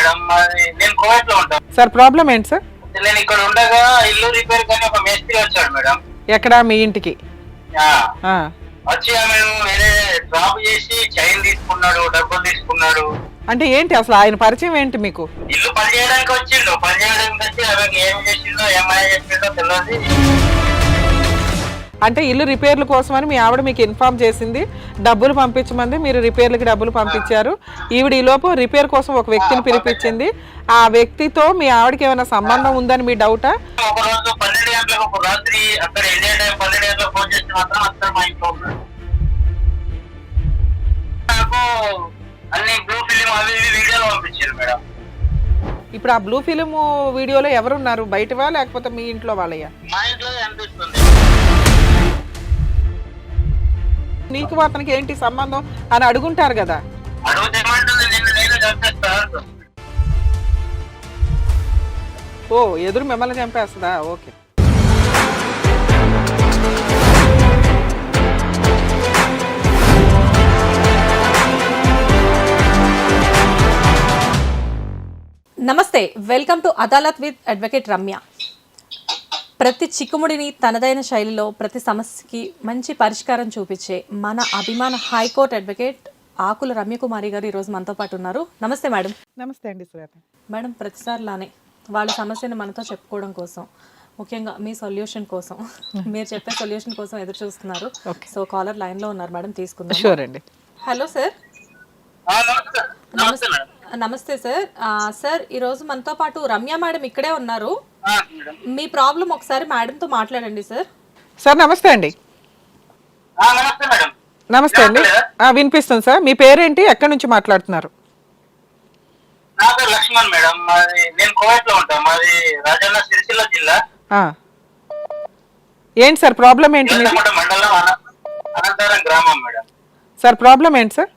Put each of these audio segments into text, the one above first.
Madam, మాది నేను Kuwait లో ఉంటాను. సార్ ప్రాబ్లం ఏంటి సార్? నేను ఇక్కడ ఉండగా ఇల్లు రిపేర్ కానీ ఒక మేస్త్రి వచ్చాడు మేడం. ఎక్కడ మీ ఇంటికి? వచ్చి ఆమె వేరే డ్రాప్ చేసి చైన్ తీసుకున్నాడు, డబ్బులు తీసుకున్నాడు. అంటే ఏంటి అసలు ఆయన పరిచయం ఏంటి మీకు? ఇల్లు పని చేయడానికి వచ్చిండు, పని చేయడానికి వచ్చి ఆమెకి ఏం చేసిండో ఏమై చెప్పిండో తెలియదు. అంటే ఇల్లు రిపేర్ల కోసమని మీ ఆవిడ మీకు ఇన్ఫార్మ్ చేసింది, డబ్బులు పంపించమంది, మీరు రిపేర్లకి డబ్బులు పంపించారు. ఈవిడ ఈ లోపు రిపేర్ కోసం ఒక వ్యక్తిని పిలిపించింది. ఆ వ్యక్తితో మీ ఆవిడకి ఏమైనా సంబంధం ఉందని మీ డౌటా? ఒక రోజు 12 గంటలకు, ఒక రాత్రి అక్కడ ఇండియా టైం 12 గంటలకు ఫోన్ చేసి మాత్రం అక్కడ మా ఇంట్లో ఉన్నాడు. నాకు అన్ని బ్లూ ఫిలిం అవి ఇవి వీడియోలు పంపించారు మేడం. ఇప్పుడు ఆ బ్లూ ఫిలిం వీడియోలో ఎవరున్నారు? బయటవా లేకపోతే మీ ఇంట్లో వాళ్ళయ్యా? మా ఇంట్లో అనిపిస్తుంది. నీకు అతనికి ఏంటి సంబంధం అని అడుగుంటారు కదా. ఓ ఎదురు మిమ్మల్ని చంపేస్తుందా? ఓకే. నమస్తే, welcome to Adalat with advocate Ramya. ప్రతి చిక్కుముడిని తనదైన శైలిలో ప్రతి సమస్యకి మంచి పరిష్కారం చూపించే మన అభిమాన హైకోర్టు అడ్వకేట్ ఆకుల రమ్యకుమారి గారు ఈరోజు మనతో పాటు ఉన్నారు. నమస్తే మేడం. నమస్తే అండి శ్వేత. మేడం, ప్రతిసారిలానే వాళ్ళ సమస్యను మనతో చెప్పుకోవడం కోసం, ముఖ్యంగా మీ సొల్యూషన్ కోసం, మీరు చెప్పే సొల్యూషన్ కోసం ఎదురు చూస్తున్నారు. సో కాలర్ లైన్ లో ఉన్నారు మేడం, తీసుకుందాం. షూర్ అండి. Hello sir. నమస్తే సార్. సార్ ఈరోజు మనతో పాటు రమ్య మేడం ఇక్కడే ఉన్నారు. మీ ప్రాబ్లం ఒకసారి మేడంతో మాట్లాడండి సార్. సార్ నమస్తే అండి. నమస్తే అండి, వినిపిస్తుంది సార్. మీ పేరేంటి, ఎక్కడి నుంచి మాట్లాడుతున్నారు? నా పేరు లక్ష్మణ్ మేడం, మాది నేను కువైట్ లో ఉంటాను. మాది రాజన్న సిరిసిల్ల జిల్లా. ఏంటి సార్ ప్రాబ్లం ఏంటి? మండలం అనంతరం గ్రామం మేడం. సార్ ప్రాబ్లం ఏంటి సార్?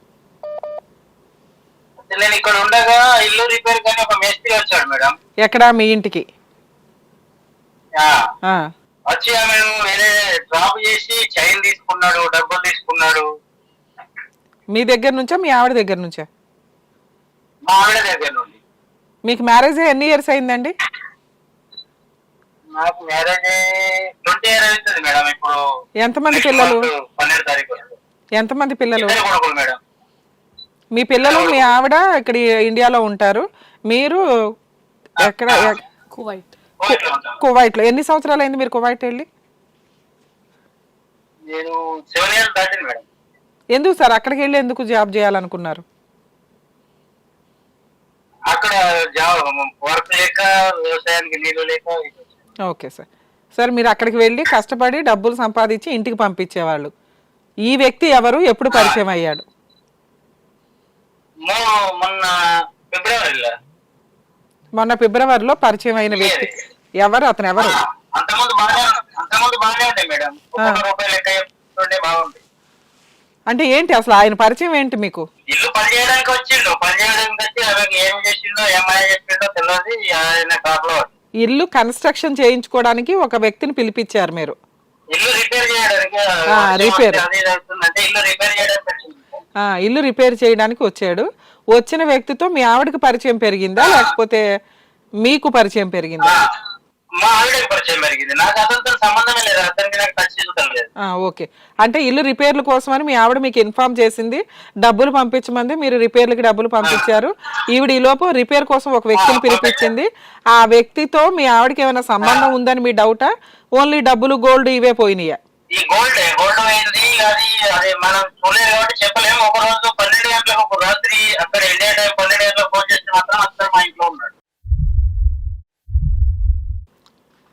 నేను ఇక్కడ ఉండగా ఇల్లు రిపేర్ కానీ ఒక మేస్త్రి వచ్చాడు మేడం. ఎక్కడ మీ ఇంటికి? వచ్చి ఆమె వేరే డ్రాప్ చేసి చైన్ తీసుకున్నాడు, డబ్బులు తీసుకున్నాడు. మీ దగ్గర నుంచా మీ ఆవిడ దగ్గర నుంచా? మా ఆవిడ దగ్గర నుండి. మీకు మ్యారేజ్ ఎన్ని ఇయర్స్ అయిందండి? నాకు మ్యారేజ్ 20 years అవుతుంది మేడం. ఇప్పుడు ఎంతమంది పిల్లలు? 12వ తారీఖు. ఎంతమంది పిల్లలు? మేడం, మీ పిల్లలు మీ ఆవిడ ఇక్కడ ఇండియాలో ఉంటారు, మీరు ఎక్కడ? కువైట్ లో. ఎన్ని సంవత్సరాలు అయింది మీరు కువైట్ వెళ్ళి? నేను 7 years దాటింది మేడం. ఎందుకు సార్ అక్కడికి వెళ్ళి ఎందుకు జాబ్ చేయాలనుకున్నారు? అక్కడ జాబ్ వర్క్ లేక, వ్యవసాయానికి నీళ్లు లేక. Okay sir. సార్ మీరు అక్కడికి వెళ్ళి కష్టపడి డబ్బులు సంపాదించి ఇంటికి పంపించేవాళ్ళు. ఈ వ్యక్తి ఎవరు, ఎప్పుడు పరిచయం అయ్యాడు? మొన్న ఫిబ్రవరిలో పరిచయం అయిన వ్యక్తి ఎవరు? అతను ఎవరు? అంటే ఏంటి అసలు ఆయన పరిచయం ఏంటి మీకు? ఇల్లు పని చేయడానికి వచ్చిండు, పని చేయడానికి వచ్చి ఆమెకి ఏం చేసిండో ఏమై చెప్పిండో తెలియదు. ఆయన కార్లో ఇల్లు కన్స్ట్రక్షన్ చేయించుకోవడానికి ఒక వ్యక్తిని పిలిపించారు మీరు. ఇల్లు రిపేర్ చేయడానికి. ఇల్లు రిపేర్ చేయడానికి వచ్చాడు. వచ్చిన వ్యక్తితో మీ ఆవిడకి పరిచయం పెరిగిందా లేకపోతే మీకు పరిచయం పెరిగిందా? మా ఆవిడకి పరిచయం పెరిగింది, నాకు అతనితో సంబంధమే లేదు. అతనికి నాకు టచ్ లేదు. ఓకే. అంటే ఇల్లు రిపేర్ల కోసమని మీ ఆవిడ మీకు ఇన్ఫార్మ్ చేసింది, డబ్బులు పంపించమంది, మీరు రిపేర్లకి డబ్బులు పంపించారు. ఈవిడ ఈ లోపు రిపేర్ కోసం ఒక వ్యక్తిని పిలిపించింది. ఆ వ్యక్తితో మీ ఆవిడకి ఏమైనా సంబంధం ఉందని మీ డౌటా? ఓన్లీ డబ్బులు, గోల్డ్ ఇవే పోయినాయా? ఈ గోల్డ్ అయింది, అది మనం చూడలేదు కాబట్టి చెప్పలేము. ఒక రోజు 12 గంటలకు, ఒక రాత్రి అక్కడ ఇండియా టైం 12 గంటలకు ఫోన్ చేసి మాత్రం అక్కడ మా ఇంట్లో ఉన్నాడు.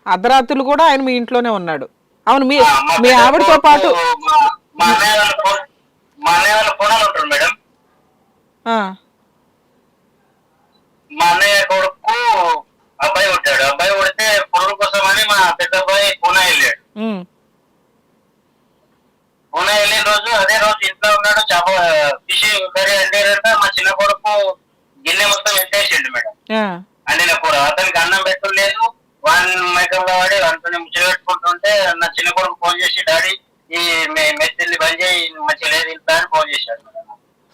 అర్ధరాత్రులు కూడా ఆయన మీ ఇంట్లోనే ఉన్నాడు. అవును, మీ ఆవిడతో పాటు మా అన్నయ్య వాళ్ళ ఫోనాలు ఉంటారు మేడం. మా అన్నయ్య కొడుకు అబ్బాయి ఉంటాడు. అబ్బాయి కొడితే పొరుగు కోసం అని మా పెద్ద అబ్బాయి పూనా వెళ్ళాడు. పూనా వెళ్ళిన రోజు అదే రోజు ఇంట్లో ఉన్నాడు. ఫిషింగ్ కర్రీ అంటారంట. మా చిన్న కొడుకు గిన్నె మొత్తం ఎత్తేసిండు మేడం, అండిన కూర. అతనికి అన్నం పెట్టలేదు. వాడిని మైకంలో వాడి వాటిని ముచ్చట పెట్టుకుంటుంటే నా చిన్న కొడుకు ఫోన్ చేసి, డాడీ ఈ మెస్సిల్ని బంద్ చేయి, మంచిగా లేదు ఇంట్లో అని ఫోన్ చేశాడు.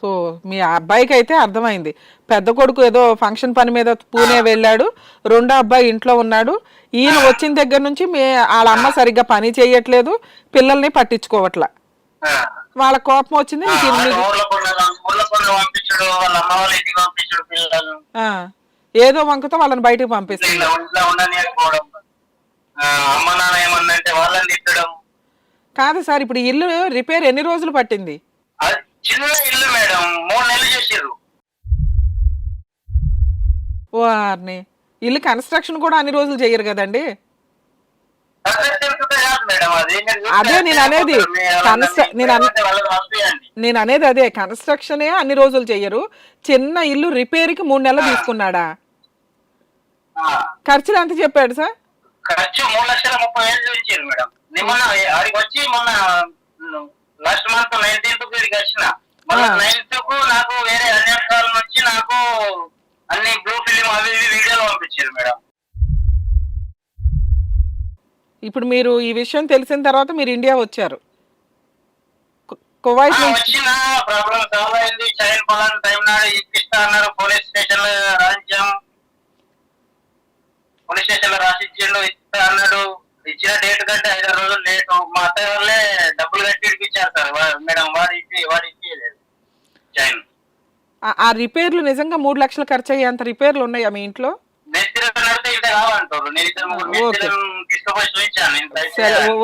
ఓ మీ అబ్బాయికి అయితే అర్థమైంది. పెద్ద కొడుకు ఏదో ఫంక్షన్ పని మీద పూణే వెళ్ళాడు, రెండో అబ్బాయి ఇంట్లో ఉన్నాడు. ఈయన వచ్చిన దగ్గర నుంచి వాళ్ళ అమ్మ సరిగ్గా పని చేయట్లేదు, పిల్లల్ని పట్టించుకోవట్లా. వాళ్ళ కోపం వచ్చింది. ఏదో వంకతో వాళ్ళని బయటకు పంపిస్తుంది. కాదు సార్, ఇప్పుడు ఇల్లు రిపేర్ ఎన్ని రోజులు పట్టింది? చిన్న ఇల్లు మేడం, 3 నెలలు చేసారు. వారిని ఇల్లు కన్స్ట్రక్షన్ కూడా అన్ని రోజులు చెయ్యరు కదండి. అదే నేను అనేది, నేను అనేది అదే, కన్స్ట్రక్షనే అన్ని రోజులు చెయ్యరు. చిన్న ఇల్లు రిపేర్ కి 3 నెలలు తీసుకున్నాడా? ఖర్చులు ఎంత చెప్పాడు సార్? ఖర్చు 3,30,000 ఇచ్చారు మేడం. మొన్న ఆడికి వచ్చి మొన్న లాస్ట్ మంత్ 19th ఇక్కడికి వచ్చిన, మళ్ళీ 9th నాకు వేరే అన్యాకాల నుంచి నాకు అన్ని బ్లూ ఫిలిం అవి వీడియోలు పంపించారు మేడం. ఇప్పుడు మీరు ఈ విషయం తెలిసిన తర్వాత మీరు ఇండియా వచ్చారు. కువైట్ వచ్చిన ప్రాబ్లం సాల్వ్ అయింది. చైన్ పొలాన్ని టైం నాడు ఇప్పిస్తా అన్నారు. పోలీస్ స్టేషన్ లో రాసిచ్చిండు, ఇస్తా అన్నాడు. ఇచ్చిన డేట్ కంటే 5 రోజులు లేటు. మా అత్తయ్య వాళ్ళే డబ్బులు కట్టి ఇప్పించారు సార్ మేడం. వాడి ఇప్పించలేదు చైన్. ఆ రిపేర్లు నిజంగా 3 లక్షలు ఖర్చు అయ్యేంత రిపేర్లు ఉన్నాయా మీ ఇంట్లో?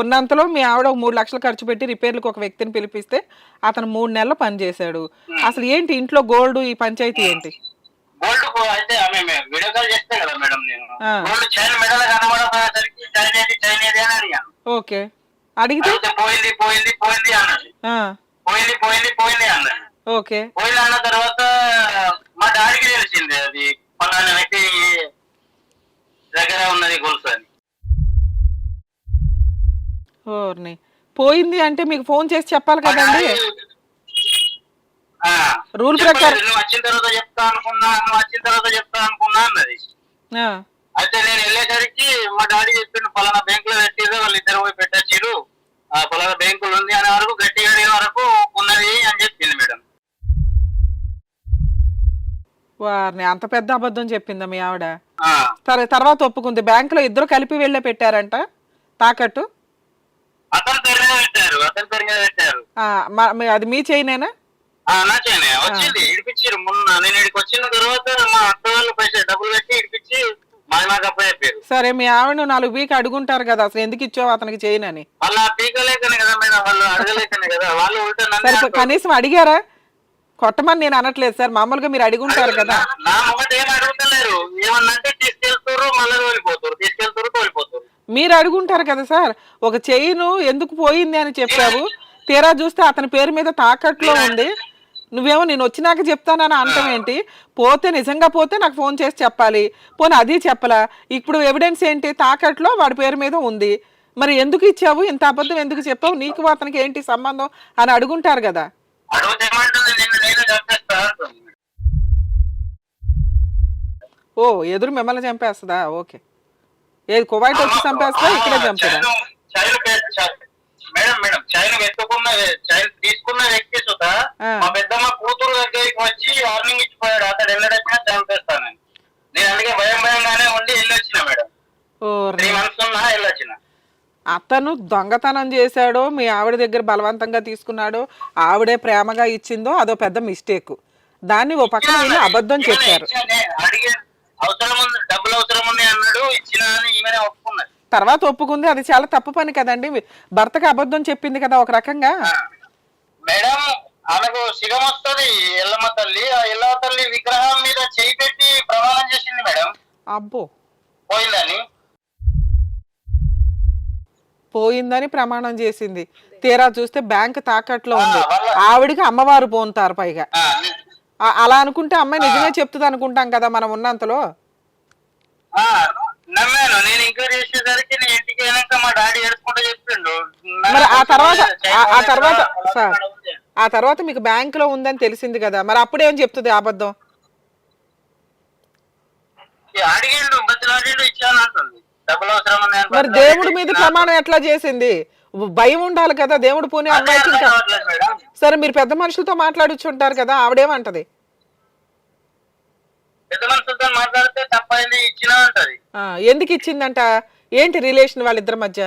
ఉన్నంతలో మీ ఆవిడ 3 లక్షలు ఖర్చు పెట్టి రిపేర్లకు ఒక వ్యక్తిని పిలిపిస్తే అతను 3 నెలలు పని చేశాడు. అసలు ఏంటి ఇంట్లో గోల్డ్, ఈ పంచాయతీ ఏంటి? గోల్డ్ అయితే ఆమె వీడియో కాల్ చేస్తే కదా మేడం, నేను గోల్డ్ చైన్ మెడల్ కనబడేసరికి చైన్ ఏది అని అడిగాను. ఓకే, అడిగితే పోయింది పోయింది పోయింది అన్నది. పోయింది పోయింది పోయింది అన్నది. ఓకే, పోయింది అన్న తర్వాత మా డాడీకి తెలిసింది అది పలానా వ్యక్తి దగ్గర ఉన్నది గొలుసు అని. ఓర్ని, పోయింది అంటే మీకు ఫోన్ చేసి చెప్పాలి కదండి. రూల్ ప్రకారం వచ్చిన తర్వాత చెప్తా అనుకున్నా అన్నది. అయితే నేను వెళ్ళేసరికి మా డాడీ చెప్పిండు పలానా బ్యాంక్ లో పెట్టిరు, వాళ్ళు ఇద్దరు పోయి పెట్టచ్చారు, పలానా బ్యాంకులు ఉంది అనే వరకు గట్టిగా అడిగే వరకు ఉన్నది అని చెప్పింది మేడం. వారిని అంత పెద్ద అబద్ధం చెప్పిందా మీ ఆవిడ? తర్వాత ఒప్పుకుంది. బ్యాంక్ లో ఇద్దరు కలిపి వెళ్ళే పెట్టారంట తాకట్టు. అతని పేరు మీద పెట్టారు. అది మీ చైనేనా? నా చైనే వచ్చింది, ఇడిపించారు. మొన్న నేను ఇక్కడికి వచ్చిన తర్వాత మా అత్త వాళ్ళు పైసా డబ్బులు పెట్టి ఇడిపించి మాకు అప్ప చెప్పారు. సరే, మీ ఆవిడ 4 వీక్ అడుగుంటారు కదా అసలు ఎందుకు ఇచ్చావు అతనికి చేయనని. వాళ్ళ పీకలేకనే కదా మేడం, వాళ్ళు అడగలేకనే కదా. వాళ్ళు సరే, కనీసం అడిగారా? కొట్టమని నేను అనట్లేదు సార్, మామూలుగా మీరు అడుగుంటారు కదా. నా మొదట ఏం అడుగుతలేరు, ఏమన్నంటే తీసుకెళ్తారు మళ్ళీ తోలిపోతారు, తీసుకెళ్తారు తోలిపోతారు. మీరు అడుగుంటారు కదా సార్, ఒక చైన్ ఎందుకు పోయింది అని చెప్పావు, తీరా చూస్తే అతని పేరు మీద తాకట్లో ఉంది. నువ్వేమో నేను వచ్చినాక చెప్తానని అంటాం ఏంటి? పోతే నిజంగా పోతే నాకు ఫోన్ చేసి చెప్పాలి, పోనీ అది చెప్పలా. ఇప్పుడు ఎవిడెన్స్ ఏంటి? తాకట్లో వాడి పేరు మీద ఉంది. మరి ఎందుకు ఇచ్చావు, ఇంత అబద్ధం ఎందుకు చెప్పావు, నీకు అతనికి ఏంటి సంబంధం అని అడుగుంటారు కదా. ఓ, ఎదురు మిమ్మల్ని చంపేస్తుందా? ఓకే, ఏది కువైట్ వచ్చి చంపేస్తా, ఇక్కడే చంపేదా? మేడం మేడం చైన్ తీసుకున్న వ్యక్తి సుతా మా పెద్దమ్మ కూతురు దగ్గరికి వచ్చి వార్నింగ్ ఇచ్చిపోయాడు, అతడు వెళ్ళడొచ్చినా చంపేస్తానని. నేను అందుకే భయంగానే ఉండి వెళ్ళొచ్చిన మేడం. 3 months ఉన్నా వెళ్ళొచ్చిన. అతను దొంగతనం చేశాడో మీ ఆవిడ దగ్గర బలవంతంగా తీసుకున్నాడో ఆవిడే ప్రేమగా ఇచ్చిందో అదో పెద్ద మిస్టేక్. దాన్ని ఓ పక్కన వీళ్ళు అబద్ధం చెప్పారు. అడిగే అవసరం ఉంది, డబ్బులు అవసరం ఉంది అన్నాడు, ఇచ్చిన అని ఈమెనే ఒప్పుకున్నది. తర్వాత ఒప్పుకుంది, అది చాలా తప్పు పని కదండి. భర్తకి అబద్ధం చెప్పింది కదా ఒక రకంగా. మేడం ఆమెకు శివం వస్తుంది, ఎల్లమ్మ తల్లి. ఆ ఎల్లమ్మ తల్లి విగ్రహం మీద చేయి పెట్టి ప్రమాణం చేసింది మేడం. అబ్బో, పోయిందని ప్రమాణం చేసింది. తీరా చూస్తే బ్యాంక్ తాకట్లో ఉంది. ఆవిడికి అమ్మవారు పోతారు పైగా. అలా అనుకుంటే అమ్మాయి నిజమే చెప్తుంది అనుకుంటాం కదా మనం ఉన్నంతలో. నమ్మాను. నేను ఎంక్వైరీ చేసేసరికి నేను ఇంటికి వెళ్ళాక మా డాడీ ఏడుచుకుంటూ చెప్పిండు. మరి ఆ తర్వాత మీకు బ్యాంక్ లో ఉందని తెలిసింది కదా, మరి అప్పుడేం చెప్తుంది అబద్ధం? అడిగిండు, బతిలాడిండు, ఇచ్చాను అంటుంది. డబ్బులు అవసరం ఉంది. మరి దేవుడి మీద ప్రమాణం ఎట్లా చేసింది? భయం ఉండాలి కదా దేవుడు. పోనీ అమ్మాయికి సరే మీరు పెద్ద మనుషులతో మాట్లాడుచుంటారు కదా, ఆవిడేమంటది? పెద్ద మనుషులతో మాట్లాడితే తప్పైంది ఇచ్చినా ఉంటది. ఎందుకు ఇచ్చిందంట? ఏంటి రిలేషన్ వాళ్ళిద్దరి మధ్య?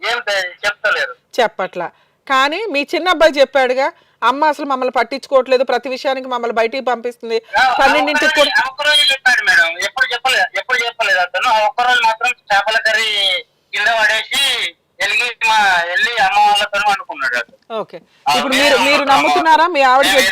ఏం చెప్తలేరు. చెప్పట్లా. కానీ మీ చిన్న అబ్బాయి చెప్పాడుగా, అమ్మ అసలు మమ్మల్ని పట్టించుకోవట్లేదు, ప్రతి విషయానికి మమ్మల్ని బయటికి పంపిస్తుంది, 12ంటికి కూడా. ఒక్కరోజు చెప్పాడు మేడం, ఎప్పుడు చెప్పలేదు అతను. ఆ ఒక్కరోజు మాత్రం చేపల కర్రీ కింద పడేసి వెళ్ళి అమ్మ వాళ్ళతో అనుకున్నాడు. ఓకే, ఇప్పుడు మీరు నమ్ముతున్నారా మీ ఆవిడకి,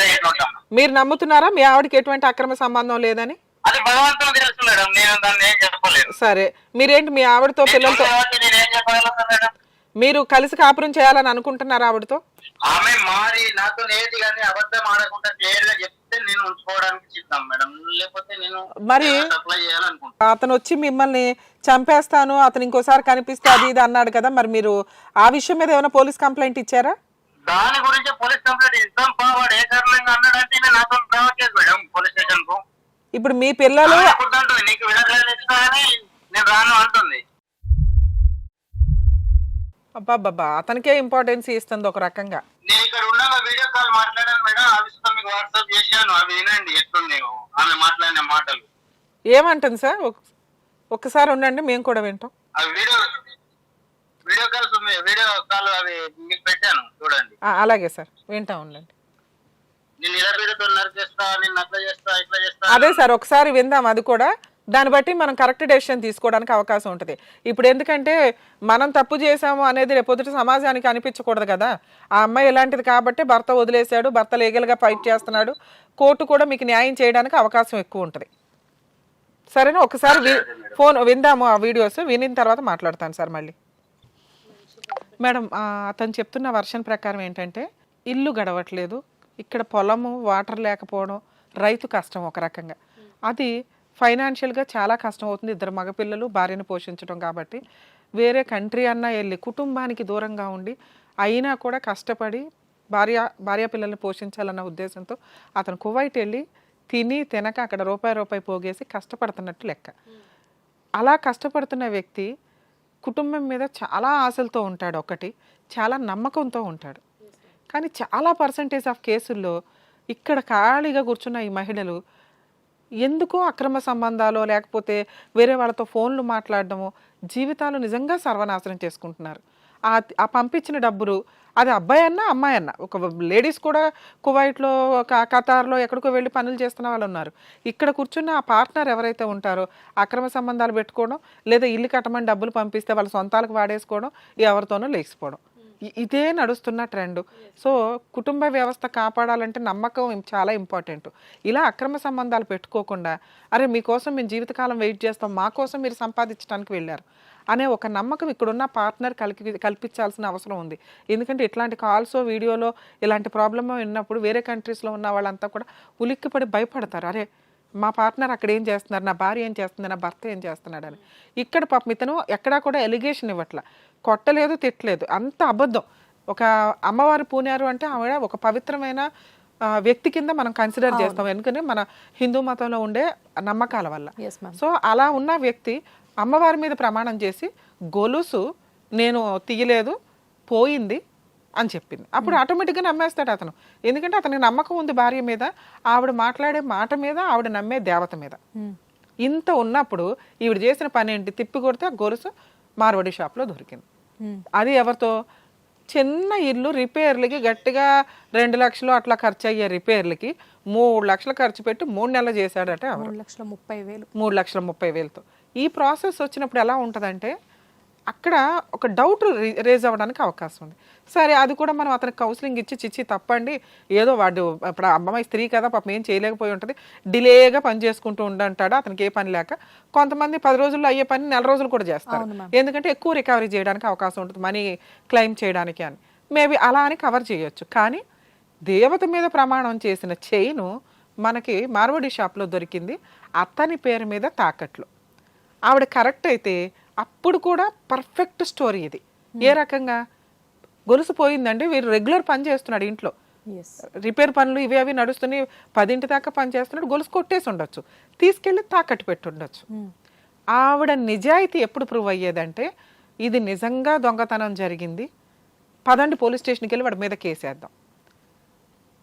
మీరు నమ్ముతున్నారా మీ ఆవిడకి ఎటువంటి అక్రమ సంబంధం లేదని? అది భగవంతుడు తెలుసు మేడం, నేను దాన్ని ఏం చెప్పలేదు. సరే, మీరేంటి మీ ఆవిడతో పిల్లలతో నేనేం చెప్పగలుగుతాను మేడం? మీరు కలిసి కాపురం చేయాలని అనుకుంటున్నారా ఆవిడతో? ఆమె మారి నాతో నేటి కానీ అబద్ధం ఆడకుండా క్లియర్ గా చెప్తే నేను ఉంచుకోవడానికి సిద్ధం మేడం, లేకపోతే నేను మరి అప్లై చేయాలనుకుంటున్నాను. అతను వచ్చి మిమ్మల్ని చంపేస్తాను, అతను ఇంకోసారి కనిపిస్తే అది ఇది అన్నాడు కదా, మరి మీరు ఆ విషయం మీద ఏమైనా పోలీస్ కంప్లైంట్ ఇచ్చారా? దాని గురించి పోలీస్ కంప్లైంట్ ఇద్దాం వాడు ఏ కారణంగా అన్నాడంటే నేను నాతో రావట్లేదు మేడం పోలీస్ స్టేషన్ కు. ఇప్పుడు మీ పిల్లలు నీకు విడగలేదు ఇస్తానని నేను రాను అంటుంది. అబ్బాబ్బా, అతనికే ఇంపార్టెన్స్ ఇస్తుంది ఒక రకంగా. నేను ఇక్కడ ఉండగా వీడియో కాల్ మాట్లాడాను మేడం, ఆ విషయం మీకు వాట్సాప్ చేశాను, అవి వినండి ఎట్లుంది ఆమె మాట్లాడిన మాటలు. ఏమంటుంది సార్? ఒక్కసారి ఉండండి, మేము కూడా వింటాం. అవి వీడియో కాల్ అవి మీకు పెట్టాను చూడండి. అలాగే సార్, వింటా ఉండండి. నేను ఇలా వీడియోతో నరికేస్తా, నేను అట్లా చేస్తా, ఇట్లా చేస్తా. అదే సార్, ఒకసారి విందాం అది కూడా. దాన్ని బట్టి మనం కరెక్ట్ డెసిషన్ తీసుకోవడానికి అవకాశం ఉంటుంది. ఇప్పుడు ఎందుకంటే మనం తప్పు చేసాము అనేది రేపొద్దుట సమాజానికి అనిపించకూడదు కదా. ఆ అమ్మాయి ఎలాంటిది కాబట్టి భర్త వదిలేశాడు, భర్త లీగల్గా ఫైట్ చేస్తున్నాడు, కోర్టు కూడా మీకు న్యాయం చేయడానికి అవకాశం ఎక్కువ ఉంటుంది. సరేనా? ఒకసారి ఫోన్ విందాము, ఆ వీడియోస్ వినిన తర్వాత మాట్లాడతాను సార్ మళ్ళీ. మేడం, అతను చెప్తున్న వర్షన్ ప్రకారం ఏంటంటే ఇల్లు గడవట్లేదు, ఇక్కడ పొలము వాటర్ లేకపోవడం, రైతు కష్టం ఒక రకంగా, అది ఫైనాన్షియల్గా చాలా కష్టం అవుతుంది. 2 మగపిల్లలు, భార్యను పోషించడం కాబట్టి వేరే కంట్రీ అన్నా వెళ్ళి కుటుంబానికి దూరంగా ఉండి అయినా కూడా కష్టపడి భార్య పిల్లల్ని పోషించాలన్న ఉద్దేశంతో అతను కువైట్ వెళ్ళి తిని తినక అక్కడ రూపాయి పోగేసి కష్టపడుతున్నట్టు లెక్క. అలా కష్టపడుతున్న వ్యక్తి కుటుంబం మీద చాలా ఆశలతో ఉంటాడు, ఒకటి చాలా నమ్మకంతో ఉంటాడు. కానీ చాలా పర్సంటేజ్ ఆఫ్ కేసుల్లో ఇక్కడ ఖాళీగా కూర్చున్న ఈ మహిళలు ఎందుకో అక్రమ సంబంధాలు లేకపోతే వేరే వాళ్ళతో ఫోన్లు మాట్లాడడము జీవితాలు నిజంగా సర్వనాశనం చేసుకుంటున్నారు. ఆ పంపించిన డబ్బులు, అది అబ్బాయి అన్నా అమ్మాయి అన్నా, ఒక లేడీస్ కూడా కువైట్లో ఖతార్లో ఎక్కడికో వెళ్ళి పనులు చేస్తున్న వాళ్ళు ఉన్నారు. ఇక్కడ కూర్చున్న ఆ పార్ట్నర్ ఎవరైతే ఉంటారో అక్రమ సంబంధాలు పెట్టుకోవడం, లేదా ఇల్లు కట్టమని డబ్బులు పంపిస్తే వాళ్ళ సొంతాలకు వాడేసుకోవడం, ఎవరితోనో లేచిపోవడం, ఇదే నడుస్తున్న ట్రెండ్. సో కుటుంబ వ్యవస్థ కాపాడాలంటే నమ్మకం చాలా ఇంపార్టెంట్. ఇలా అక్రమ సంబంధాలు పెట్టుకోకుండా, అరే మీకోసం మేము జీవితకాలం వెయిట్ చేస్తాం, మా కోసం మీరు సంపాదించడానికి వెళ్ళారు అనే ఒక నమ్మకం ఇక్కడున్న పార్ట్నర్ కల్పించాల్సిన అవసరం ఉంది. ఎందుకంటే ఇట్లాంటి కాల్సో వీడియోలో ఇలాంటి ప్రాబ్లమ్ విన్నప్పుడు వేరే కంట్రీస్లో ఉన్న వాళ్ళంతా కూడా ఉలిక్కిపడి భయపడతారు. అరే మా పార్ట్నర్ అక్కడ ఏం చేస్తున్నారు, నా భార్య ఏం చేస్తుంది, నా భర్త ఏం చేస్తున్నాడు అని. ఇక్కడ పాపం ఇతను ఎక్కడా కూడా ఎలిగేషన్ ఇవ్వట్ల, కొట్టలేదు, తిట్టలేదు, అంత అబద్ధం. ఒక అమ్మవారు పూనారు అంటే ఆవిడ ఒక పవిత్రమైన వ్యక్తి కింద మనం కన్సిడర్ చేస్తాం, ఎందుకంటే మన హిందూ మతంలో ఉండే నమ్మకాల వల్ల. సో అలా ఉన్న వ్యక్తి అమ్మవారి మీద ప్రమాణం చేసి గొలుసు నేను తీయలేదు, పోయింది అని చెప్పింది. అప్పుడు ఆటోమేటిక్గా నమ్మేస్తాడు అతను, ఎందుకంటే అతనికి నమ్మకం ఉంది భార్య మీద, ఆవిడ మాట్లాడే మాట మీద, ఆవిడ నమ్మే దేవత మీద. ఇంత ఉన్నప్పుడు ఈవిడ చేసిన పని ఏంటి? తిప్పి కొడితే గొలుసు మార్వాడి షాప్లో దొరికింది. అది ఎవరితో? చిన్న ఇల్లు రిపేర్లకి గట్టిగా 2 లక్షలు అట్లా ఖర్చు అయ్యే రిపేర్లకి 3 లక్షలు ఖర్చు పెట్టి 3 నెలలు చేశాడట. 3,30,000తో ఈ ప్రాసెస్ వచ్చినప్పుడు ఎలా ఉంటుందంటే అక్కడ ఒక డౌట్ రేజ్ అవ్వడానికి అవకాశం ఉంది. సరే అది కూడా మనం అతనికి కౌన్సిలింగ్ ఇచ్చి చిచ్చి తప్పండి, ఏదో వాడు ఇప్పుడు అమ్మాయి స్త్రీ కదా పాపం ఏం చేయలేకపోయి ఉంటుంది, డిలేగా పని చేసుకుంటూ ఉండంటాడు, అతనికి ఏ పని లేక. కొంతమంది 10 రోజుల్లో అయ్యే పని 4 రోజులు కూడా చేస్తారు, ఎందుకంటే ఎక్కువ రికవరీ చేయడానికి అవకాశం ఉంటుంది, మనీ క్లెయిమ్ చేయడానికి అని. మేబీ అలా అని కవర్ చేయొచ్చు. కానీ దేవత మీద ప్రమాణం చేసిన చైను మనకి మార్వాడి షాప్లో దొరికింది, అతని పేరు మీద తాకట్లు. ఆవిడ కరెక్ట్ అయితే అప్పుడు కూడా పర్ఫెక్ట్ స్టోరీ ఇది. ఏ రకంగా? గొలుసు పోయిందండి, వీరు రెగ్యులర్ పని చేస్తున్నాడు ఇంట్లో, రిపేర్ పనులు ఇవి అవి నడుస్తున్నాయి, 10 దాకా పని చేస్తున్నాడు, గొలుసు కొట్టేసి ఉండొచ్చు, తీసుకెళ్ళి తాకట్టు పెట్టి ఉండొచ్చు. ఆవిడ నిజాయితీ ఎప్పుడు ప్రూవ్ అయ్యేదంటే ఇది నిజంగా దొంగతనం జరిగింది, పదండి పోలీస్ స్టేషన్కి వెళ్ళి వాడి మీద కేసేద్దాం.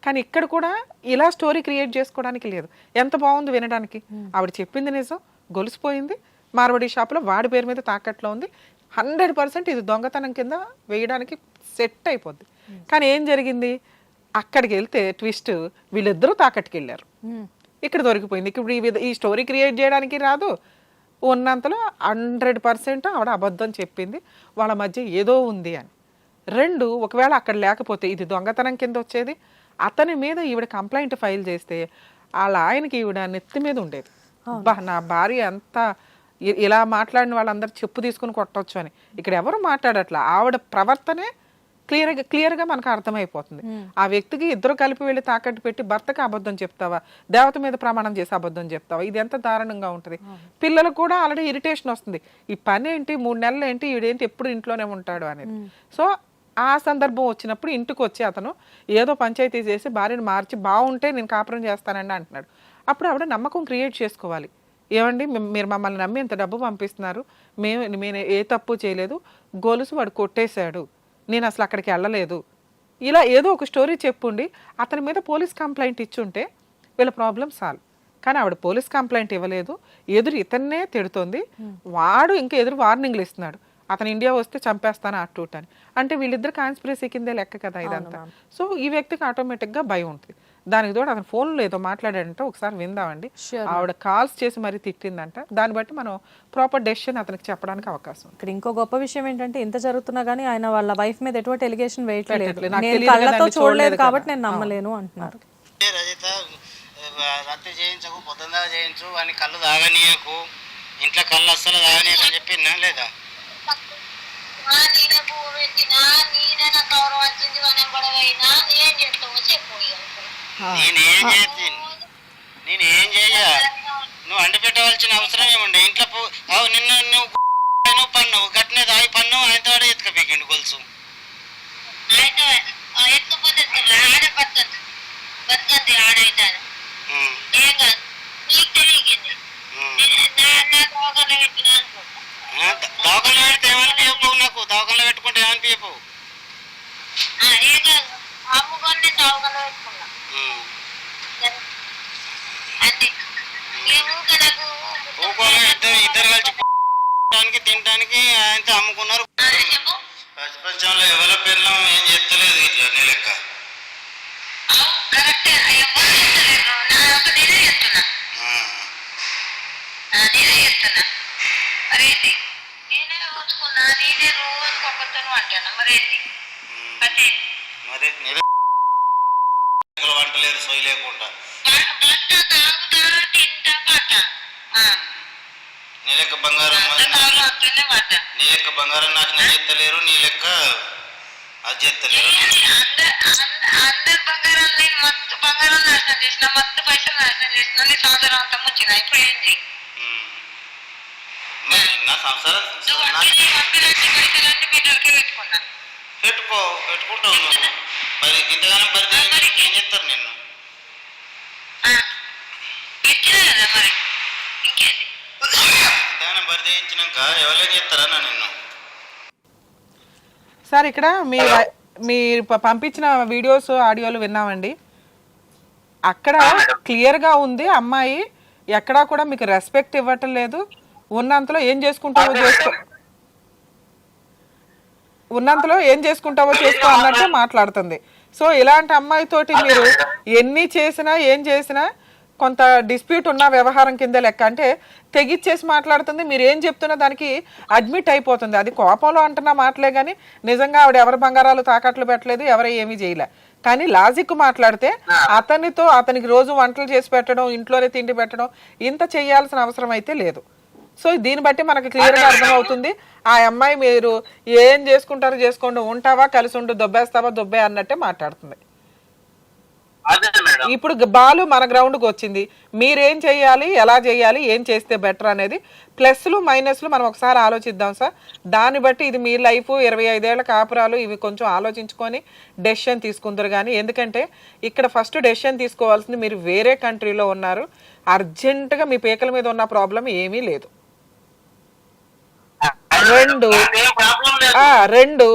కానీ ఇక్కడ కూడా ఇలా స్టోరీ క్రియేట్ చేసుకోవడానికి లేదు. ఎంత బాగుంది వినడానికి. ఆవిడ చెప్పింది నిజం, గొలుసుపోయింది, మార్వాడి షాప్లో వాడి పేరు మీద తాకట్లో ఉంది, 100% ఇది దొంగతనం కింద వేయడానికి సెట్ అయిపోద్ది. కానీ ఏం జరిగింది, అక్కడికి వెళ్తే ట్విస్ట్, వీళ్ళిద్దరూ తాకట్టుకి వెళ్ళారు, ఇక్కడ దొరికిపోయింది. ఇప్పుడు ఈ స్టోరీ క్రియేట్ చేయడానికి రాదు. ఉన్నంతలో 100% ఆవిడ అబద్ధం చెప్పింది, వాళ్ళ మధ్య ఏదో ఉంది అని. 2, ఒకవేళ అక్కడ లేకపోతే ఇది దొంగతనం కింద వచ్చేది. అతని మీద ఈవిడ కంప్లైంట్ ఫైల్ చేస్తే వాళ్ళ ఆయనకి ఈవిడ నెత్తి మీద ఉండేది, బా నా భార్య అంతా ఇలా మాట్లాడిన వాళ్ళందరూ చెప్పు తీసుకుని కొట్టవచ్చు అని. ఇక్కడ ఎవరు మాట్లాడట్లా, ఆవిడ ప్రవర్తనే క్లియర్గా మనకు అర్థమైపోతుంది. ఆ వ్యక్తికి ఇద్దరు కలిపి వెళ్ళి తాకట్టు పెట్టి భర్తకి అబద్ధం చెప్తావా, దేవత మీద ప్రమాణం చేసి అబద్ధం చెప్తావా, ఇది ఎంత దారుణంగా ఉంటుంది. పిల్లలకు కూడా ఆల్రెడీ ఇరిటేషన్ వస్తుంది, ఈ పని ఏంటి, 3 నెలలు ఏంటి, ఈవిడేంటి ఎప్పుడు ఇంట్లోనే ఉంటాడు అనేది. సో ఆ సందర్భం వచ్చినప్పుడు ఇంటికి వచ్చి అతను ఏదో పంచాయతీ చేసి భార్యను మార్చి బాగుంటే నేను కాపురం చేస్తానండి అంటున్నాడు. అప్పుడు ఆవిడ నమ్మకం క్రియేట్ చేసుకోవాలి. ఏమండి మీరు మమ్మల్ని నమ్మి ఇంత డబ్బు పంపిస్తున్నారు, నేను ఏ తప్పు చేయలేదు, గొలుసు వాడు కొట్టేశాడు, నేను అసలు అక్కడికి వెళ్ళలేదు, ఇలా ఏదో ఒక స్టోరీ చెప్పుండి అతని మీద పోలీస్ కంప్లైంట్ ఇచ్చుంటే వీళ్ళ ప్రాబ్లం సాల్వ్. కానీ ఆవిడ పోలీస్ కంప్లైంట్ ఇవ్వలేదు, ఎదురు ఇతన్నే తిడుతోంది, వాడు ఇంకా ఎదురు వార్నింగ్లు ఇస్తున్నాడు, అతను ఇండియా వస్తే చంపేస్తాను అట్టూట్ అని. అంటే వీళ్ళిద్దరు కాన్స్పిరసీ కిందే లెక్క కదా ఇదంతా. సో ఈ వ్యక్తికి ఆటోమేటిక్గా భయం ఉంటుంది. దానికి తోడు అతను ఫోన్లో ఏదో మాట్లాడాడంటే ఒకసారి విందామండి. ఆవిడ కాల్స్ చేసి మరీ తిట్టిందంట, దాన్ని బట్టి మనం ప్రాపర్ డెసిషన్ అతనికి చెప్పడానికి అవకాశం. ఇక్కడ ఇంకో గొప్ప విషయం ఏంటంటే ఇంత జరుగుతున్నా గానీ ఆయన వాళ్ళ వైఫ్ మీద ఎటువంటి ఎలిగేషన్ వేయట్లేదు, నేను కళ్ళతో చూడలేదు కాబట్టి నేను నమ్మలేను అంటున్నారు. రజిత రద్దు చేయించకు, పొద్దున్న చేయించు అని, కళ్ళు తాగనీయకు, ఇంట్లో కళ్ళు అస్సలు తాగనీయకు అని చెప్పినా లేదా? నేనే పువ్వు పెట్టినా, నేనే నా కవర్ వచ్చింది మనం గొడవైనా ఏం చేస్తావో చెప్పు. నేనేం చెయ్య, నువ్వు అండి పెట్టవలసిన అవసరం ఏముండే? ఇంట్లో నిన్ను నువ్వు పన్నువు గట్టినే తాగి పన్ను, ఆయనతో ఎత్తుకపోయిండు గొలుసు. ఎత్తుకపోతే ఆడ బతకంది ఆడైతాను ఏం కాదు, నీకు తెలియకింది దోకలో పెట్టినా అనుకుంటా. దోకలో పెడితే ఏమని పియపోవు, నాకు దోకలో పెట్టుకుంటే ఏమని పియపోవు. ఏం కాదు, అమ్ముకొని దోకలో పెట్టుకున్నా అంతే. ఇద్దరు కలిసి తినడానికి ఆయనతో అమ్ముకున్నారు. ప్రపంచంలో ఎవరి పిల్లం ఏం చేస్తలేదు ఇట్లా నీ లెక్క. నేనే ఊచుకున్నా, నేనే రోజు ఒక్కతను అంటాను మరేంటి మరి వంటలేదు సొయ్యి లేకుండా. నీ లెక్క బంగారం నీ లెక్క బంగారం నాకు నేను చెత్తలేరు, నీ లెక్క అది చెత్తలేరు. అందరు బంగారం నేను మత్తు బంగారం నాశనం చేసిన, మత్తు పైసలు నాశనం చేసిన, నీ సంవత్సరం అంతా ముంచిన. ఇప్పుడు ఏంటి నా సంసారం పెట్టుకున్నా, పెట్టుకుంటావు నువ్వు. మరి ఇంతగానో పరిచయం ఏం చెప్తారు నిన్ను? పెట్టినా కదా మరి ఇంకేంటి. ఇంతగానో పరిచయం ఇచ్చినాక ఎవరైనా చెప్తారా నా నిన్ను? సార్ ఇక్కడ మీరు పంపించిన వీడియోస్ ఆడియోలు విన్నామండి. అక్కడ క్లియర్గా ఉంది, అమ్మాయి ఎక్కడా కూడా మీకు రెస్పెక్ట్ ఇవ్వటం లేదు, ఉన్నంతలో ఏం చేసుకుంటావో చేసుకో అన్నట్టు మాట్లాడుతుంది. సో ఇలాంటి అమ్మాయితోటి మీరు ఎన్ని చేసినా ఏం చేసినా కొంత డిస్ప్యూట్ ఉన్న వ్యవహారం కింద లెక్క. అంటే తెగిచ్చేసి మాట్లాడుతుంది, మీరు ఏం చెప్తున్నా దానికి అడ్మిట్ అయిపోతుంది. అది కోపంలో అంటున్నా మాటలే కానీ నిజంగా ఆవిడ ఎవరి బంగారాలు తాకట్లు పెట్టలేదు, ఎవరు ఏమీ చేయలే. కానీ లాజిక్ మాట్లాడితే అతనికి రోజు వంటలు చేసి పెట్టడం, ఇంట్లోనే తిండి పెట్టడం, ఇంత చేయాల్సిన అవసరం అయితే లేదు. సో దీన్ని బట్టి మనకు క్లియర్గా అర్థమవుతుంది ఆ అమ్మాయి మీరు ఏం చేసుకుంటారో చేసుకోండి, ఉంటావా కలిసి ఉండు, దొబ్బేస్తావా దొబ్బే అన్నట్టే మాట్లాడుతుంది. ఇప్పుడు బాలు మన గ్రౌండ్కి వచ్చింది, మీరేం చేయాలి, ఎలా చేయాలి, ఏం చేస్తే బెటర్ అనేది ప్లస్లు మైనస్లు మనం ఒకసారి ఆలోచిద్దాం సార్. దాన్ని బట్టి ఇది మీ లైఫ్ 25 ఏళ్ల కాపురాలు, ఇవి కొంచెం ఆలోచించుకొని డెసిషన్ తీసుకుందరు. కానీ ఎందుకంటే ఇక్కడ ఫస్ట్ డెసిషన్ తీసుకోవాల్సింది, మీరు వేరే కంట్రీలో ఉన్నారు, అర్జెంటుగా మీ పీకల మీద ఉన్న ప్రాబ్లం ఏమీ లేదు. రెండు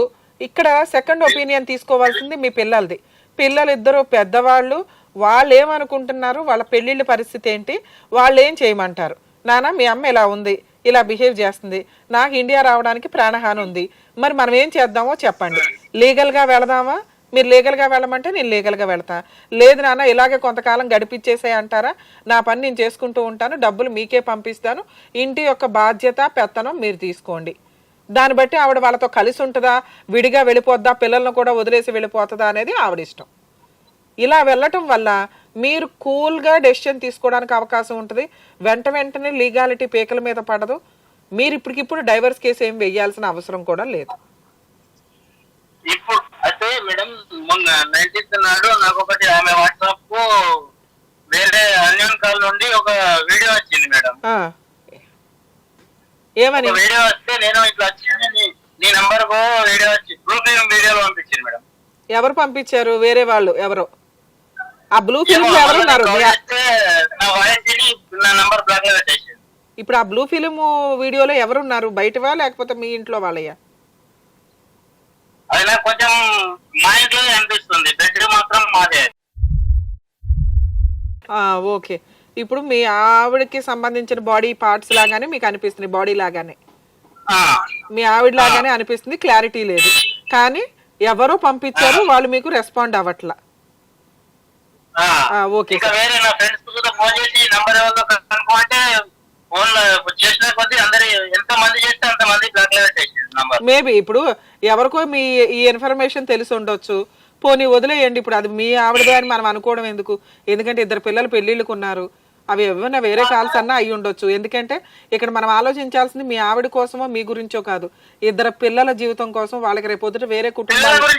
ఇక్కడ సెకండ్ ఒపీనియన్ తీసుకోవాల్సింది మీ పిల్లలది. పిల్లలు ఇద్దరు పెద్దవాళ్ళు, వాళ్ళు ఏమనుకుంటున్నారు, వాళ్ళ పెళ్ళిళ్ళ పరిస్థితి ఏంటి, వాళ్ళు ఏం చేయమంటారు. నాన్న మీ అమ్మ ఇలా ఉంది, ఇలా బిహేవ్ చేస్తుంది, నాకు ఇండియా రావడానికి ప్రాణహాని ఉంది, మరి మనం ఏం చేద్దామో చెప్పండి. లీగల్గా వెళదామా? మీరు లీగల్గా వెళ్ళమంటే నేను లీగల్గా వెళ్తా. లేదు నాన్న ఇలాగే కొంతకాలం గడిపించేసే అంటారా, నా పని నేను చేసుకుంటూ ఉంటాను, డబ్బులు మీకే పంపిస్తాను, ఇంటి యొక్క బాధ్యత పెత్తనం మీరు తీసుకోండి. దాన్ని బట్టి ఆవిడ వాళ్ళతో కలిసి ఉంటుందా, విడిగా వెళ్ళిపోద్దా, పిల్లలను కూడా వదిలేసి వెళ్ళిపోతుందా అనేది ఆవిడ ఇష్టం. ఇలా వెళ్ళటం వల్ల మీరు కూల్గా డెసిషన్ తీసుకోవడానికి అవకాశం ఉంటుంది. వెంటనే లీగాలిటీ పీకల మీద పడదు. మీరు ఇప్పటికిప్పుడు డైవర్స్ కేసు ఏం వేయాల్సిన అవసరం కూడా లేదు. ఇప్పుడు అయితే మేడం మొన్న 19th నాడు నాకు ఒకటి ఆమె వాట్సాప్ కు వేరే అన్యోన్ కాల్ నుండి ఒక వీడియో వచ్చింది మేడం. ఏమని వీడియో వస్తే నేను ఇట్లా వచ్చింది, నీ నంబర్ కు వీడియో వచ్చి బ్లూ ఫిల్మ్ వీడియోలో పంపించింది మేడం. ఎవరు పంపించారు? వేరే వాళ్ళు ఎవరో. ఆ బ్లూ ఫిల్మ్ ఎవరు ఉన్నారు? నా వాయిస్ నా నంబర్ బ్లాక్ లో పెట్టేసి. ఇప్పుడు ఆ బ్లూ ఫిల్మ్ వీడియోలో ఎవరున్నారు? బయటవా లేకపోతే మీ ఇంట్లో వాళ్ళయ్యా? అది నాకు కొంచెం మా ఇంట్లో అనిపిస్తుంది, బెడ్రూమ్ మాత్రం మాదే. ఓకే. ఇప్పుడు మీ ఆవిడకి సంబంధించిన బాడీ పార్ట్స్ లాగానే మీకు అనిపిస్తుంది, బాడీ లాగానే మీ ఆవిడ లాగానే అనిపిస్తుంది, క్లారిటీ లేదు. కానీ ఎవరో పంపించారు, వాళ్ళు మీకు రెస్పాండ్ అవ్వట్లా. ఓకే. వేరే నా ఫ్రెండ్స్ కూడా ఫోన్ చేసి నంబర్ ఎవరితో కనుక్కోమంటే ఫోన్ చేసిన కొద్ది అందరు ఎంత మంది చేస్తే అంత మంది బ్లాక్ లో పెట్టేసి నంబర్. మేబీ ఇప్పుడు ఎవరికో మీ ఈ ఇన్ఫర్మేషన్ తెలిసి ఉండొచ్చు, పోనీ వదిలేయండి. ఇప్పుడు అది మీ ఆవిడదే అని మనం అనుకోవడం ఎందుకు? ఎందుకంటే ఇద్దరు పిల్లలు పెళ్లిళ్ళకు ఉన్నారు, అవి ఏమైనా వేరే కాల్స్ అన్నా అయి ఉండొచ్చు. ఎందుకంటే ఇక్కడ మనం ఆలోచించాల్సింది మీ ఆవిడ కోసమో మీ గురించో కాదు, ఇద్దరు పిల్లల జీవితం కోసం. వాళ్ళకి రేపొద్దుట వేరే కుటుంబాలు.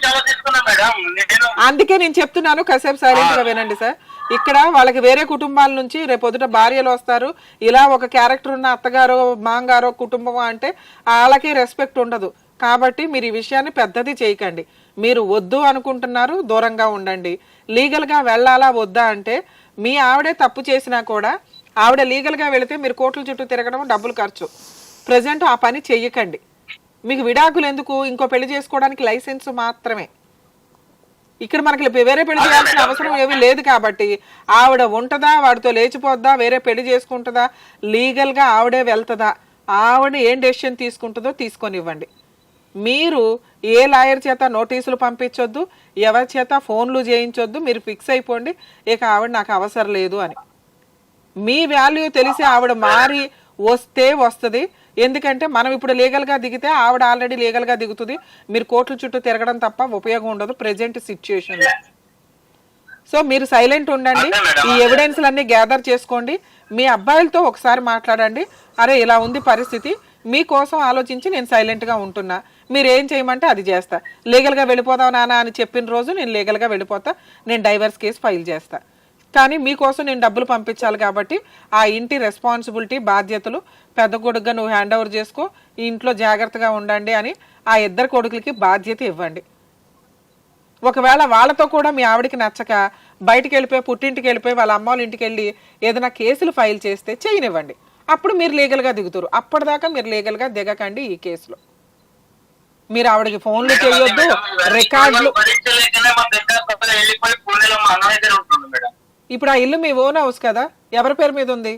అందుకే నేను చెప్తున్నాను, కాసేపు సైలెంట్ గా వినండి సార్. ఇక్కడ వాళ్ళకి వేరే కుటుంబాల నుంచి రేపొద్దుట భార్యలు వస్తారు, ఇలా ఒక క్యారెక్టర్ ఉన్న అత్తగారో మాంగారో కుటుంబం అంటే వాళ్ళకి రెస్పెక్ట్ ఉండదు. కాబట్టి మీరు ఈ విషయాన్ని పెద్దది చేయకండి. మీరు వద్దు అనుకుంటున్నారు, దూరంగా ఉండండి. లీగల్గా వెళ్ళాలా వద్దా అంటే మీ ఆవిడే తప్పు చేసినా కూడా ఆవిడ లీగల్గా వెళితే మీరు కోర్టుల చుట్టూ తిరగడం, డబ్బులు ఖర్చు. ప్రజెంట్ ఆ పని చెయ్యకండి. మీకు విడాకులు ఎందుకు? ఇంకో పెళ్లి చేసుకోవడానికి లైసెన్స్ మాత్రమే. ఇక్కడ మనకి వేరే పెళ్లి చేయాల్సిన అవసరం ఏమీ లేదు. కాబట్టి ఆవిడ ఉంటుందా, వాడితో లేచిపోద్దా, వేరే పెళ్లి చేసుకుంటుందా, లీగల్గా ఆవిడే వెళ్తుందా, ఆవిడ ఏం డెసిషన్ తీసుకుంటుందో తీసుకొనివ్వండి. మీరు ఏ లాయర్ చేత నోటీసులు పంపించొద్దు, ఎవరి చేత ఫోన్లు చేయించొద్దు. మీరు ఫిక్స్ అయిపోండి, ఇక ఆవిడ నాకు అవసరం లేదు అని. మీ వాల్యూ తెలిసి ఆవిడ మారి వస్తే వస్తుంది. ఎందుకంటే మనం ఇప్పుడు లీగల్గా దిగితే ఆవిడ ఆల్రెడీ లీగల్గా దిగుతుంది. మీరు కోర్టుల చుట్టూ తిరగడం తప్ప ఉపయోగం ఉండదు ప్రెజెంట్ సిచ్యుయేషన్లో. సో మీరు సైలెంట్ ఉండండి, ఈ ఎవిడెన్స్లన్నీ గ్యాదర్ చేసుకోండి. మీ అబ్బాయిలతో ఒకసారి మాట్లాడండి, అరే ఇలా ఉంది పరిస్థితి, మీకోసం ఆలోచించి నేను సైలెంట్గా ఉంటున్నా, మీరు ఏం చేయమంటే అది చేస్తా. లీగల్గా వెళ్ళిపోదాం నాన్న అని చెప్పిన రోజు నేను లీగల్గా వెళ్ళిపోతా, నేను డైవర్స్ కేసు ఫైల్ చేస్తా. కానీ మీకోసం నేను డబ్బులు పంపించాలి కాబట్టి ఆ ఇంటి రెస్పాన్సిబిలిటీ బాధ్యతలు పెద్ద కొడుకుగా నువ్వు హ్యాండ్ ఓవర్ చేసుకో, ఈ ఇంట్లో జాగ్రత్తగా ఉండండి అని ఆ ఇద్దరు కొడుకులకి బాధ్యత ఇవ్వండి. ఒకవేళ వాళ్ళతో కూడా మీ ఆవిడికి నచ్చక బయటికి వెళ్ళిపోయి పుట్టింటికి వెళ్ళిపోయి వాళ్ళ అమ్మ వాళ్ళ ఇంటికి వెళ్ళి ఏదైనా కేసులు ఫైల్ చేస్తే చేయనివ్వండి, అప్పుడు మీరు లీగల్గా దిగుతారు. అప్పటిదాకా మీరు లీగల్గా దిగకండి ఈ కేసులో. మీరు ఆవిడకి ఫోన్లు చేయొద్దు, రికార్డులు. ఇప్పుడు ఆ ఇల్లు మీ ఓన్ హౌస్ కదా, ఎవరి పేరు మీద ఉంది?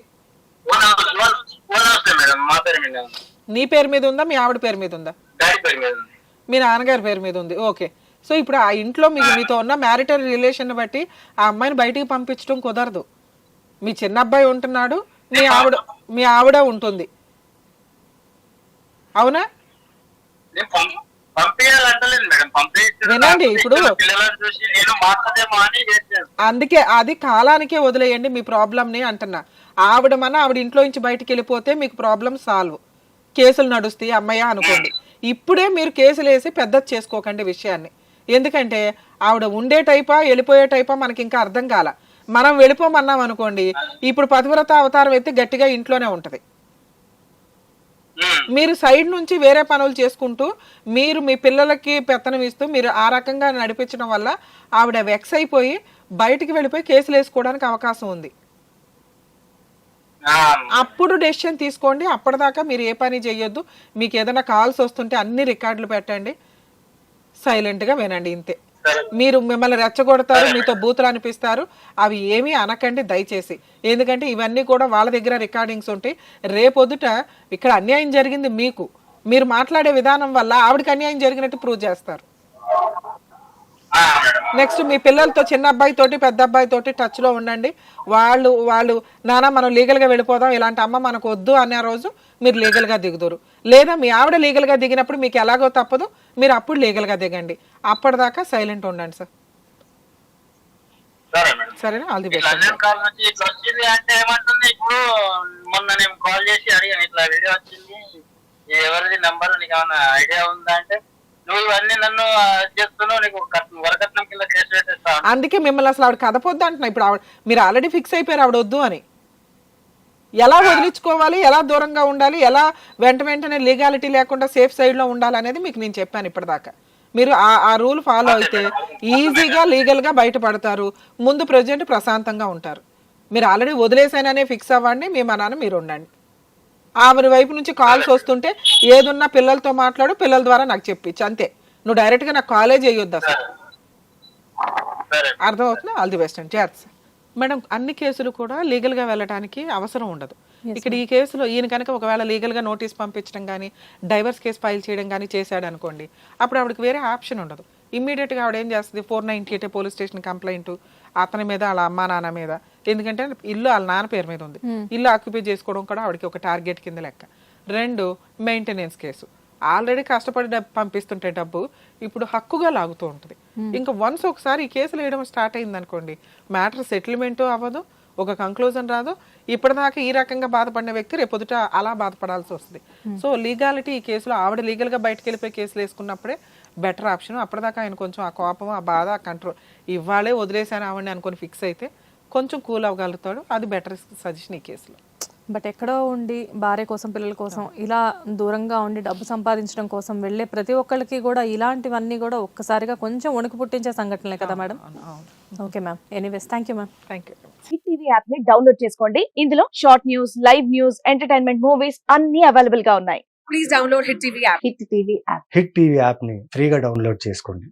నీ పేరు మీద ఉందా, మీ ఆవిడ పేరు మీద ఉందా? మీ నాన్నగారి పేరు మీద ఉంది. ఓకే. సో ఇప్పుడు ఆ ఇంట్లో మీతో ఉన్న మ్యారిటల్ రిలేషన్ బట్టి ఆ అమ్మాయిని బయటికి పంపించడం కుదరదు. మీ చిన్న అబ్బాయి ఉంటున్నాడు, మీ ఆవిడ ఉంటుంది, అవునా? వినండి, ఇప్పుడు అందుకే అది కాలానికే వదిలేయండి మీ ప్రాబ్లంని అంటున్నా. ఆవిడ ఇంట్లో నుంచి బయటికి వెళ్ళిపోతే మీకు ప్రాబ్లం సాల్వ్, కేసులు నడుస్తాయి అమ్మయ్య అనుకోండి. ఇప్పుడే మీరు కేసులు వేసి పెద్దది చేసుకోకండి విషయాన్ని. ఎందుకంటే ఆవిడ ఉండే టైపా వెళ్ళిపోయే టైపా మనకి ఇంకా అర్థం కాల. మనం వెళ్ళిపోమన్నాం అనుకోండి, ఇప్పుడు పతివ్రత అవతారం ఎత్తి గట్టిగా ఇంట్లోనే ఉంటది. మీరు సైడ్ నుంచి వేరే పనులు చేసుకుంటూ మీరు మీ పిల్లలకి పెత్తనం ఇస్తూ మీరు ఆ రకంగా నడిపించడం వల్ల ఆవిడ వెక్స్ అయిపోయి బయటికి వెళ్ళిపోయి కేసులు వేసుకోవడానికి అవకాశం ఉంది. అప్పుడు డెసిషన్ తీసుకోండి. అప్పటిదాకా మీరు ఏ పని చేయొద్దు. మీకు ఏదైనా కాల్స్ వస్తుంటే అన్ని రికార్డులు పెట్టండి. సైలెంట్ గా వినండి ఇంతే. మీరు మిమ్మల్ని రెచ్చగొడతారు, మీతో బూతులు అనిపిస్తారు, అవి ఏమీ అనకండి దయచేసి. ఎందుకంటే ఇవన్నీ కూడా వాళ్ళ దగ్గర రికార్డింగ్స్ ఉంటాయి. రేపొద్దుట ఇక్కడ అన్యాయం జరిగింది మీకు, మీరు మాట్లాడే విధానం వల్ల ఆవిడకి అన్యాయం జరిగినట్టు ప్రూవ్ చేస్తారు. నెక్స్ట్ మీ పిల్లలతో, చిన్న అబ్బాయి తోటి పెద్ద అబ్బాయి తోటి టచ్ లో ఉండండి. వాళ్ళు నాన్న మనం లీగల్ గా వెళ్ళిపోదాం, ఇలాంటి అమ్మ మనకు వద్దు అనే రోజు మీరు లీగల్ గా దిగుదురు. లేదా మీ ఆవిడ లీగల్ గా దిగినప్పుడు మీకు ఎలాగో తప్పదు, మీరు అప్పుడు లీగల్ గా దిగండి. అప్పటిదాకా సైలెంట్ ఉండండి సార్. సరేనా? All the best. అంటే ఏమంటుంది ఇప్పుడు, మొన్న నేను కాల్ చేసి అడిగాను, ఇట్లా వీడియో వచ్చింది, ఎవరిది నంబర్ నీకు ఏమైనా ఐడియా ఉందా అంటే, నువ్వు ఇవన్నీ నన్ను చేస్తున్నావు, నీకు వరకట్నం కింద కేసు పెట్టేస్తా. అందుకే మిమ్మల్ని అసలు ఆవిడ కదపొద్దు అంటున్నా. ఇప్పుడు ఆవిడ, మీరు ఆల్రెడీ ఫిక్స్ అయిపోయారు ఆవిడ వద్దు అని. ఎలా వదిలించుకోవాలి, ఎలా దూరంగా ఉండాలి, ఎలా వెంటనే లీగాలిటీ లేకుండా సేఫ్ సైడ్ లో ఉండాలి అనేది మీకు నేను చెప్పాను ఇప్పటిదాకా. మీరు ఆ రూల్ ఫాలో అయితే ఈజీగా లీగల్ గా బయటపడతారు. ముందు ప్రజెంట్ ప్రశాంతంగా ఉంటారు. మీరు ఆల్రెడీ వదిలేసాననే ఫిక్స్ అవ్వండి, మీ మనాన మీరు ఉండండి. ఆవిడ వైపు నుంచి కాల్స్ వస్తుంటే ఏదున్నా పిల్లలతో మాట్లాడు, పిల్లల ద్వారా నాకు చెప్పించు అంతే. నువ్వు డైరెక్ట్ గా నాకు కాలేజ్ చేయొద్దు అసలు. అర్థమవుతుందా? ఆల్ ది బెస్ట్ అండి. జాగ్రత్త మేడం. అన్ని కేసులు కూడా లీగల్ గా వెళ్ళడానికి అవసరం ఉండదు. ఇక్కడ ఈ కేసులో ఈయన కనుక ఒకవేళ లీగల్ గా నోటీస్ పంపించడం కానీ, డైవర్స్ కేసు ఫైల్ చేయడం కానీ చేశాడు అనుకోండి, అప్పుడు ఆవిడకి వేరే ఆప్షన్ ఉండదు. ఇమ్మీడియట్ గా ఆవిడ ఏం చేస్తుంది, 498 పోలీస్ స్టేషన్ కంప్లైంట్ అతని మీద, వాళ్ళ అమ్మా నాన్న మీద. ఎందుకంటే ఇల్లు వాళ్ళ నాన్న పేరు మీద ఉంది, ఇల్లు ఆక్యుపై చేసుకోవడం కూడా ఆవిడకి ఒక టార్గెట్ కింద లెక్క. 2 మెయింటెనెన్స్ కేసు. ఆల్రెడీ కష్టపడి పంపిస్తుంటే డబ్బు ఇప్పుడు హక్కుగా లాగుతూ ఉంటుంది. ఇంకా వన్స్ ఒకసారి ఈ కేసులు వేయడం స్టార్ట్ అయింది అనుకోండి, మ్యాటర్ సెటిల్మెంట్ అవ్వదు, ఒక కంక్లూజన్ రాదు. ఇప్పటిదాకా ఈ రకంగా బాధపడిన వ్యక్తి రేపొద్దుట అలా బాధపడాల్సి వస్తుంది. సో లీగాలిటీ ఈ కేసులో ఆవిడ లీగల్ గా బయటకు వెళ్ళిపోయి కేసులు వేసుకున్నప్పుడే బెటర్ ఆప్షన్. అప్పటిదాకా ఆయన కొంచెం ఆ కోపం, ఆ బాధ, ఆ కంట్రోల్, ఇవాళే వదిలేసాను ఆవిడని అనుకొని ఫిక్స్ అయితే కొంచెం కూల్ అవ్వగలుగుతాడు. అది బెటర్ సజెషన్ ఈ కేసులో. బట్ ఎక్కడో ఉండి భార్య కోసం, పిల్లల కోసం ఇలా దూరంగా ఉండి డబ్బు సంపాదించడం కోసం వెళ్ళే ప్రతి ఒక్కరికి కూడా ఇలాంటివన్నీ కూడా ఒక్కసారిగా కొంచెం వణుకు పుట్టించే సంఘటనలే కదా madam. Okay ma'am, anyways thank you ma'am. Thank you. Hit TV app ని డౌన్లోడ్ చేసుకోండి. ఇందులో short news, live news, entertainment movies అన్ని అవైలబుల్ గా ఉన్నాయి. Please download hit TV app. Hit TV app. Hit TV app ని ఫ్రీగా download చేసుకోండి.